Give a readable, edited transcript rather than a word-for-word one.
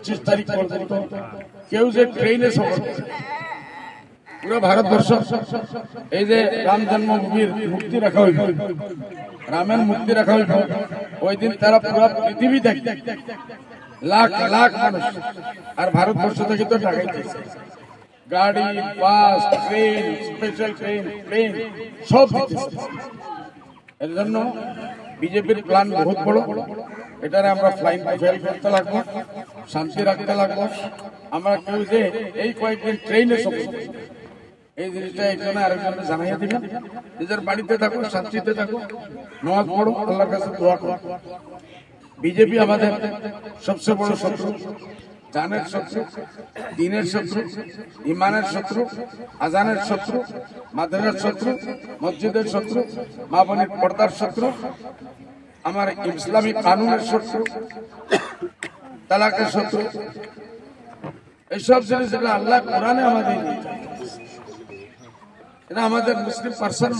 25 তারিখ পর্যন্ত কেউ যে ট্রেনে সফর করে পুরো ভারতবর্ষ এই যে রাম জন্মভূমির মুক্তি রাখা হইল, রামের মুক্তি রাখা হইল, ওই দিন তারা পুরো পৃথিবী দেখে লাখ লাখ মানুষ। আর ভারতবর্ষ থেকে তো ঢাকাইতে গাড়ি, বাস, ট্রেন, স্পেশাল ট্রেন, প্লেন সব দিতেছে। এর জন্য বিজেপির প্ল্যান বহুত বড়। এটারে আমরা ফ্লাইং ফেল করতে লাগবো, শান্তি রাখতে লাগবো। আমরা কেউ যে এই কয়েকদিন ট্রেনে সফর এই জিনিসটা একজনে আরেকজনে জানাইয়া দিবেন। নিজের বাড়িতে থাকো, শান্তিতে থাকো, নামাজ পড়ো, আল্লাহর কাছে দোয়া করো। বিজেপি আমাদের সবচেয়ে বড় শত্রু, জানের শত্রু, দিনের শত্রু, ইমানের শত্রু, আজানের শত্রু, মাদ্রাসার শত্রু, মসজিদের শত্রু, মা বোনের পর্দার শত্রু, আমার ইসলামী কানুনের শত্রু, তালাকের শত্রু। এইসব জিনিস যেটা আল্লাহ কোরআনে আমাদের, এটা আমাদের মুসলিম পার্সন